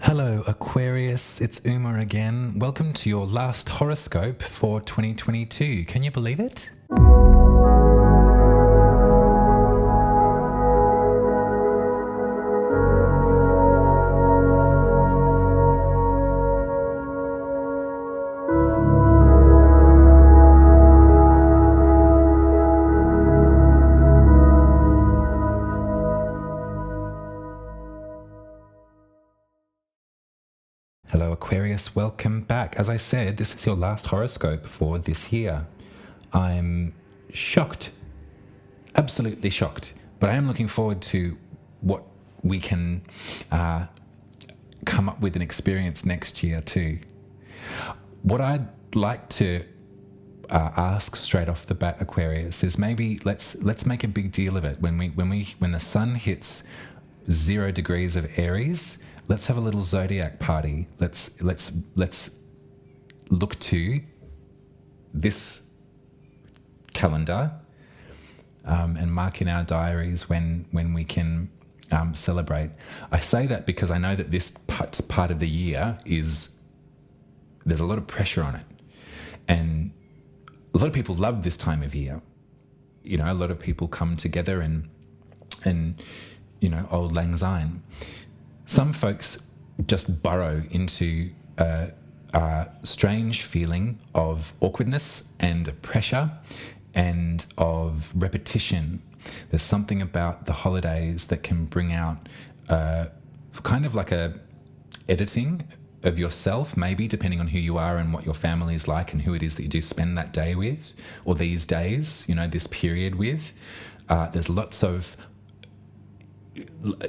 Hello, Aquarius. It's Uma again. Welcome to your last horoscope for 2022. Can you believe it? Hello, Aquarius. Welcome back. As I said, this is your last horoscope for this year. I'm shocked, absolutely shocked, but I am looking forward to what we can come up with and experience next year too. What I'd like to ask straight off the bat, Aquarius, is maybe let's make a big deal of it when the sun hits 0 degrees of Aries. Let's have a little zodiac party. Let's look to this calendar and mark in our diaries when we can celebrate. I say that because I know that this part of the year there's a lot of pressure on it, and a lot of people love this time of year. You know, a lot of people come together and auld lang syne. Some folks just burrow into a strange feeling of awkwardness and pressure and of repetition. There's something about the holidays that can bring out kind of like a editing of yourself, maybe depending on who you are and what your family is like and who it is that you do spend that day with, or these days, this period with. There's lots of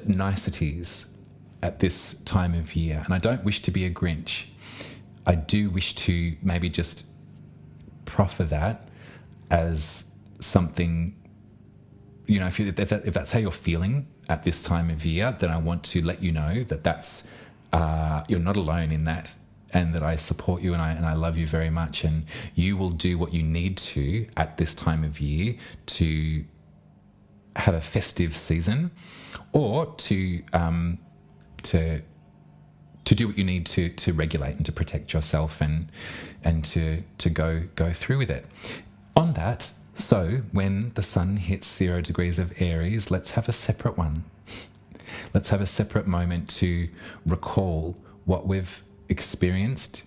niceties at this time of year, and I don't wish to be a Grinch. I do wish to maybe just proffer that as something, if that's how you're feeling at this time of year, then I want to let you know that that's you're not alone in that, and that I support you and I love you very much, and you will do what you need to at this time of year to have a festive season, or to do what you need to regulate and to protect yourself and to go through with it. On that, so when the sun hits 0 degrees of Aries, let's have a separate one. Let's have a separate moment to recall what we've experienced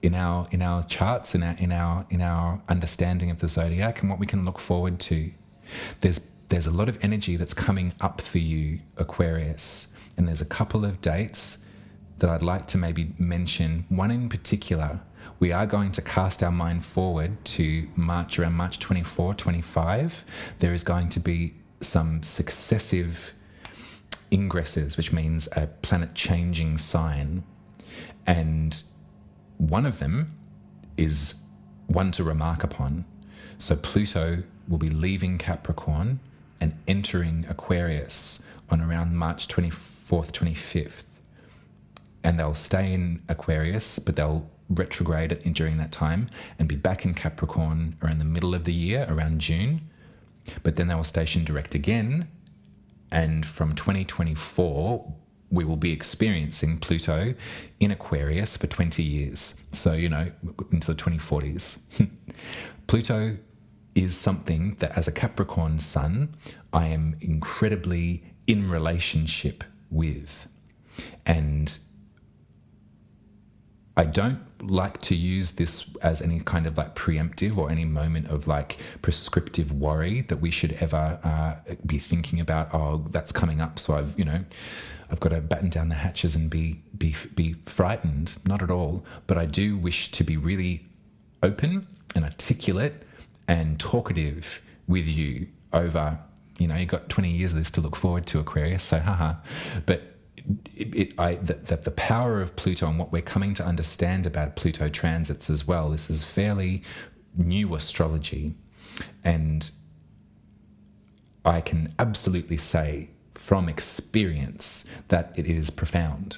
in our charts, in our understanding of the zodiac, and what we can look forward to. There's a lot of energy that's coming up for you, Aquarius, and there's a couple of dates that I'd like to maybe mention. One in particular, we are going to cast our mind forward to around March 24, 25. There is going to be some successive ingresses, which means a planet-changing sign. And one of them is one to remark upon. So Pluto will be leaving Capricorn and entering Aquarius on around March 24th, 25th. And they'll stay in Aquarius, but they'll retrograde it during that time and be back in Capricorn around the middle of the year, around June. But then they will station direct again. And from 2024, we will be experiencing Pluto in Aquarius for 20 years. So, into the 2040s. Pluto is something that, as a Capricorn sun, I am incredibly in relationship with. And I don't like to use this as any kind of like preemptive or any moment of like prescriptive worry that we should ever be thinking about, oh, that's coming up, so I've got to batten down the hatches and be frightened. Not at all. But I do wish to be really open and articulate and talkative with you over, you've got 20 years of this to look forward to, Aquarius, so haha. But the power of Pluto and what we're coming to understand about Pluto transits as well, this is fairly new astrology. And I can absolutely say from experience that it is profound.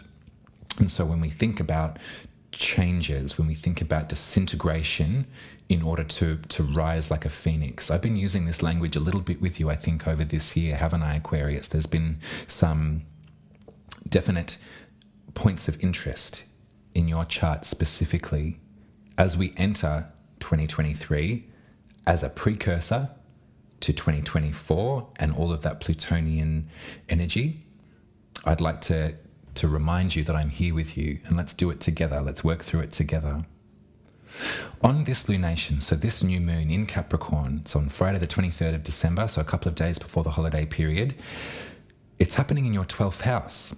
And so when we think about changes, when we think about disintegration in order to rise like a phoenix. I've been using this language a little bit with you, I think, over this year, haven't I, Aquarius? There's been some definite points of interest in your chart specifically as we enter 2023 as a precursor to 2024 and all of that Plutonian energy. I'd like to remind you that I'm here with you, and let's do it together. Let's work through it together. On this lunation, so this new moon in Capricorn, it's on Friday the 23rd of December, so a couple of days before the holiday period, it's happening in your 12th house.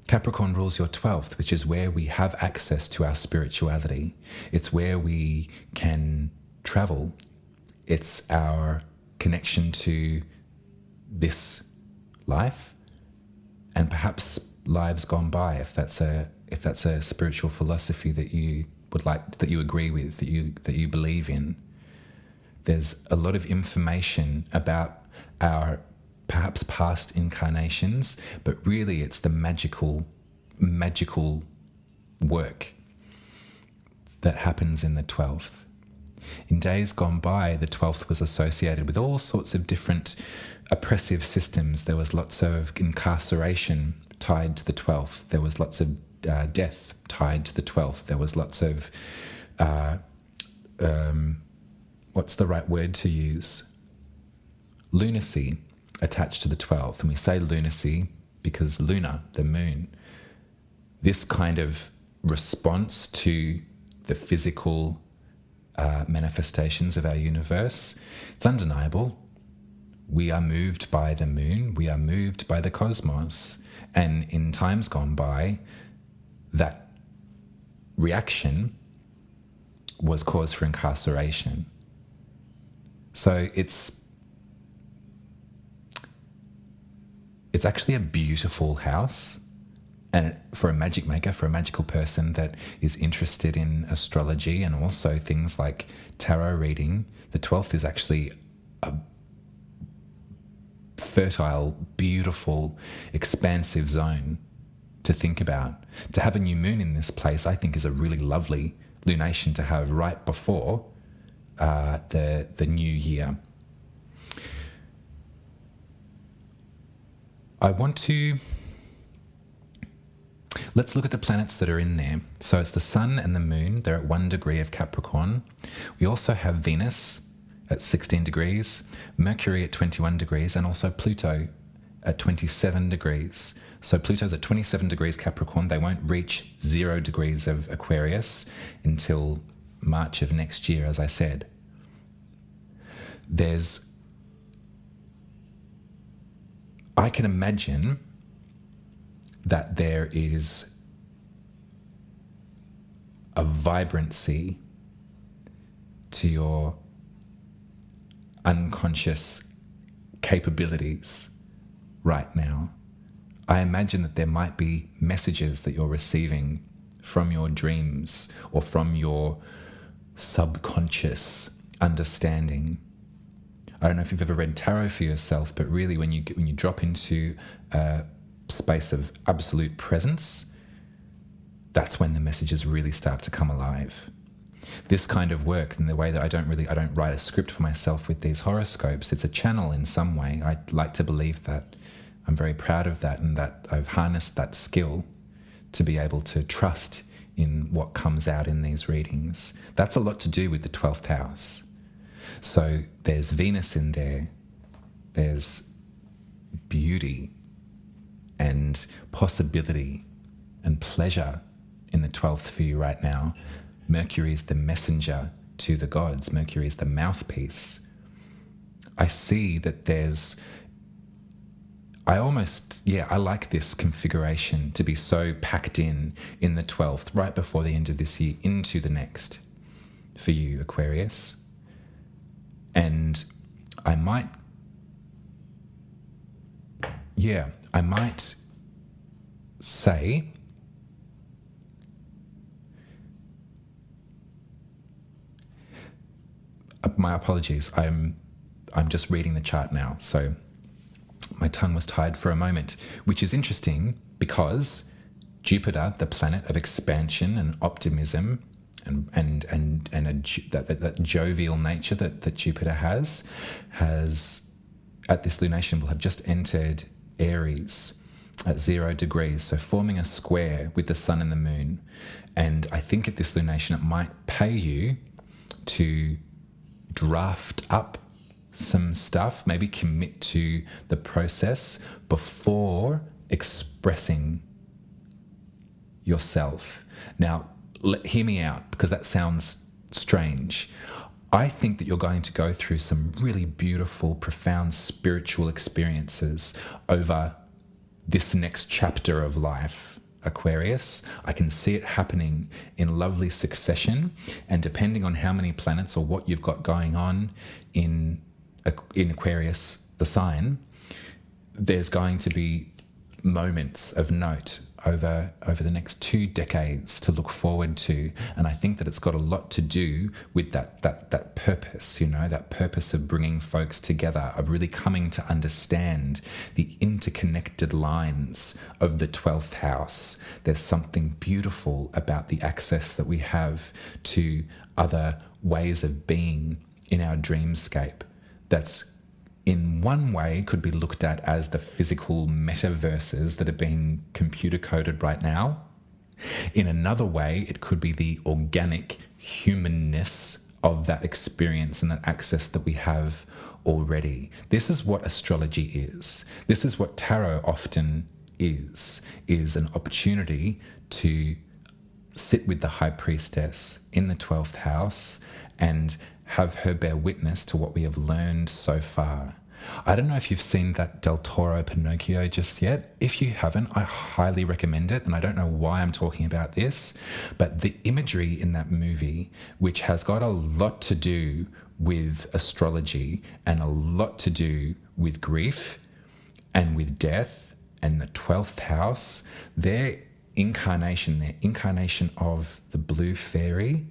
Capricorn rules your 12th, which is where we have access to our spirituality. It's where we can travel. It's our connection to this life and perhaps lives gone by, if that's a spiritual philosophy that you would like, that you agree with, that you believe in. There's a lot of information about our perhaps past incarnations, but really it's the magical work that happens in the 12th. In days gone by, the 12th was associated with all sorts of different oppressive systems. There was lots of incarceration tied to the 12th. There was lots of death tied to the 12th. There was lots of, what's the right word to use? Lunacy attached to the 12th. And we say lunacy because Luna, the moon, this kind of response to the physical manifestations of our universe, it's undeniable. We are moved by the moon. We are moved by the cosmos. And in times gone by, that reaction was cause for incarceration. So it's actually a beautiful house. And for a magic maker, for a magical person that is interested in astrology and also things like tarot reading, the 12th is actually a fertile, beautiful, expansive zone to think about. To have a new moon in this place, I think, is a really lovely lunation to have right before the new year. Let's look at the planets that are in there. So it's the Sun and the Moon. They're at 1 degree of Capricorn. We also have Venus at 16 degrees, Mercury at 21 degrees, and also Pluto at 27 degrees. So Pluto's at 27 degrees Capricorn. They won't reach 0 degrees of Aquarius until March of next year, as I said. I can imagine that there is a vibrancy to your unconscious capabilities right now. I imagine that there might be messages that you're receiving from your dreams or from your subconscious understanding. I don't know if you've ever read tarot for yourself, but really when you drop into a space of absolute presence, that's when the messages really start to come alive. This kind of work, in the way that I don't write a script for myself with these horoscopes, it's a channel in some way. I'd like to believe that. I'm very proud of that, and that I've harnessed that skill to be able to trust in what comes out in these readings. That's a lot to do with the 12th house. So there's Venus in there, there's beauty and possibility and pleasure in the 12th for you right now. Mercury is the messenger to the gods. Mercury is the mouthpiece. I see that I like this configuration to be so packed in the 12th, right before the end of this year, into the next for you, Aquarius. And I might say my apologies. I'm just reading the chart now, so my tongue was tied for a moment, which is interesting because Jupiter, the planet of expansion and optimism and that jovial nature that Jupiter has at this lunation will have just entered Aries. at 0 degrees, so forming a square with the sun and the moon. And I think at this lunation, it might pay you to draft up some stuff, maybe commit to the process before expressing yourself. Now, hear me out, because that sounds strange. I think that you're going to go through some really beautiful, profound spiritual experiences over this next chapter of life, Aquarius. I can see it happening in lovely succession, and depending on how many planets or what you've got going on in Aquarius, the sign, there's going to be moments of note over the next 2 decades to look forward to. And I think that it's got a lot to do with that purpose, that purpose of bringing folks together, of really coming to understand the interconnected lines of the 12th house. There's something beautiful about the access that we have to other ways of being in our dreamscape that's in one way could be looked at as the physical metaverses that are being computer coded right now. In another way, it could be the organic humanness of that experience and that access that we have already. This is what astrology is. This is what tarot often is an opportunity to sit with the high priestess in the 12th house and have her bear witness to what we have learned so far. I don't know if you've seen that Del Toro Pinocchio just yet. If you haven't, I highly recommend it. And I don't know why I'm talking about this, but the imagery in that movie, which has got a lot to do with astrology and a lot to do with grief and with death and the 12th house, their incarnation of the blue fairy.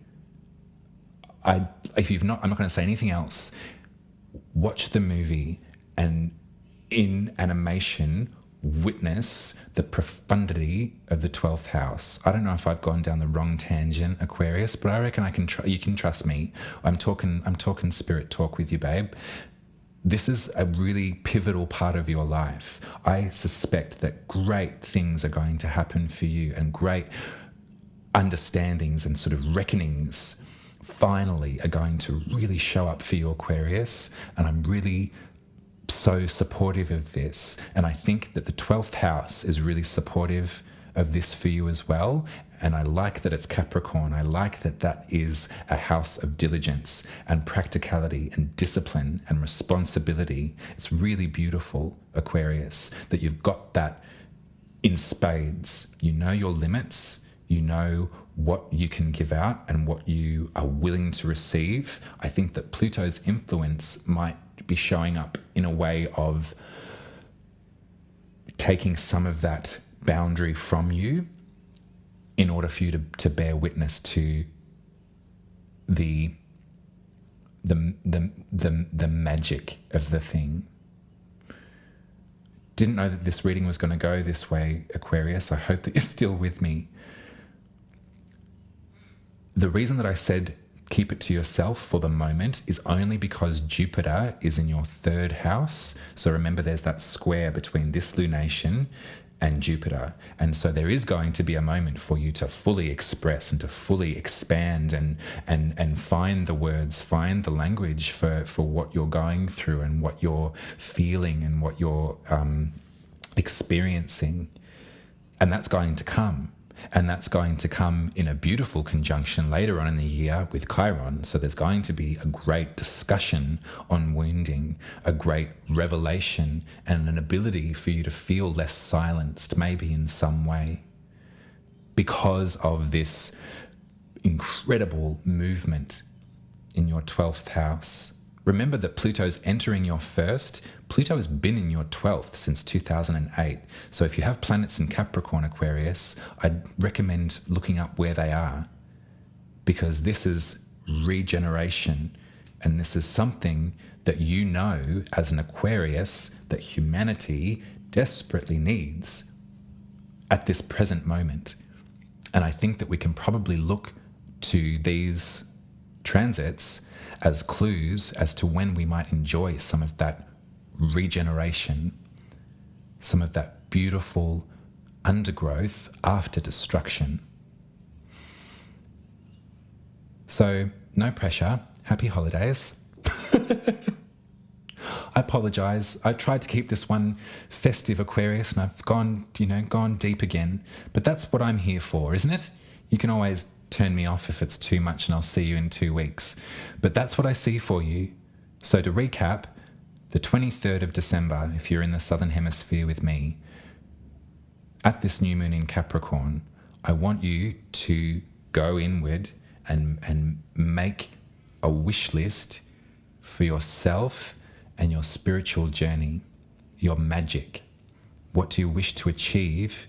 If you've not, I'm not going to say anything else. Watch the movie and in animation witness the profundity of the 12th house. I don't know if I've gone down the wrong tangent, Aquarius, but I reckon you can trust me. I'm talking spirit talk with you, babe. This is a really pivotal part of your life. I suspect that great things are going to happen for you, and great understandings and sort of reckonings finally are going to really show up for you, Aquarius. And I'm really so supportive of this. And I think that the 12th house is really supportive of this for you as well. And I like that it's Capricorn. I like that that is a house of diligence and practicality and discipline and responsibility. It's really beautiful, Aquarius, that you've got that in spades. You know your limits. You know what you can give out and what you are willing to receive. I think that Pluto's influence might be showing up in a way of taking some of that boundary from you in order for you to bear witness to the magic of the thing. Didn't know that this reading was going to go this way, Aquarius. I hope that you're still with me. The reason that I said keep it to yourself for the moment is only because Jupiter is in your 3rd house. So remember, there's that square between this lunation and Jupiter. And so there is going to be a moment for you to fully express and to fully expand and find the words, find the language for what you're going through and what you're feeling and what you're experiencing. And that's going to come. And that's going to come in a beautiful conjunction later on in the year with Chiron. So there's going to be a great discussion on wounding, a great revelation, and an ability for you to feel less silenced, maybe in some way, because of this incredible movement in your 12th house. Remember that Pluto's entering your 1st. Pluto has been in your 12th since 2008. So if you have planets in Capricorn, Aquarius, I'd recommend looking up where they are, because this is regeneration. And this is something that you know as an Aquarius that humanity desperately needs at this present moment. And I think that we can probably look to these transits as clues as to when we might enjoy some of that regeneration, some of that beautiful undergrowth after destruction. So, no pressure. Happy holidays. I apologize. I tried to keep this one festive, Aquarius, and I've gone deep again. But that's what I'm here for, isn't it? You can always turn me off if it's too much, and I'll see you in 2 weeks. But that's what I see for you. So to recap, the 23rd of December, if you're in the Southern Hemisphere with me, at this new moon in Capricorn, I want you to go inward and make a wish list for yourself and your spiritual journey, your magic. What do you wish to achieve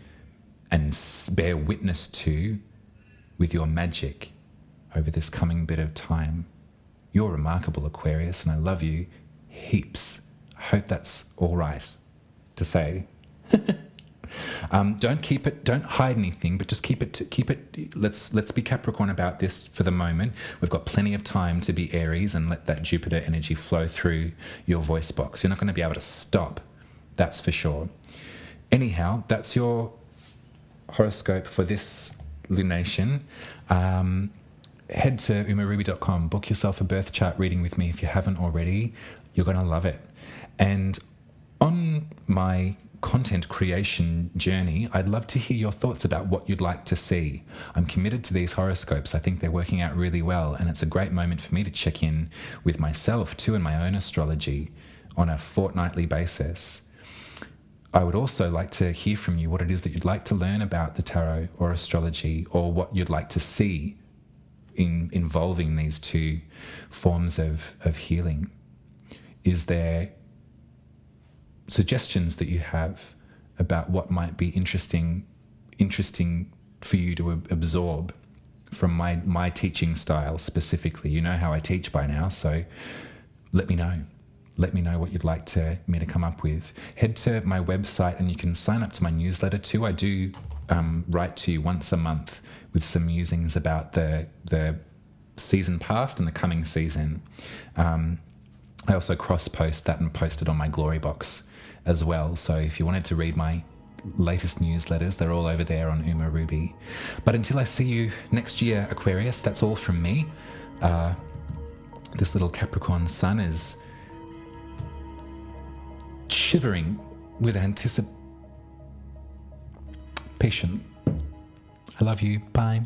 and bear witness to with your magic over this coming bit of time? You're remarkable, Aquarius, and I love you heaps. I hope that's all right to say. Don't hide anything, but just keep it. Let's be Capricorn about this for the moment. We've got plenty of time to be Aries and let that Jupiter energy flow through your voice box. You're not going to be able to stop, that's for sure. Anyhow, that's your horoscope for this lunation. Head to umaruby.com, book yourself a birth chart reading with me if you haven't already. You're going to love it. And on my content creation journey, I'd love to hear your thoughts about what you'd like to see. I'm committed to these horoscopes. I think they're working out really well, and it's a great moment for me to check in with myself too in my own astrology on a fortnightly basis. I would also like to hear from you what it is that you'd like to learn about the tarot or astrology, or what you'd like to see involving these two forms of healing. Is there suggestions that you have about what might be interesting for you to absorb from my teaching style specifically? You know how I teach by now, so let me know. Let me know what you'd like me to come up with. Head to my website and you can sign up to my newsletter too. I do write to you once a month with some musings about the season past and the coming season. I also cross-post that and post it on my Glory box as well. So if you wanted to read my latest newsletters, they're all over there on Uma Ruby. But until I see you next year, Aquarius, that's all from me. This little Capricorn sun is shivering with anticipation. I love you. Bye.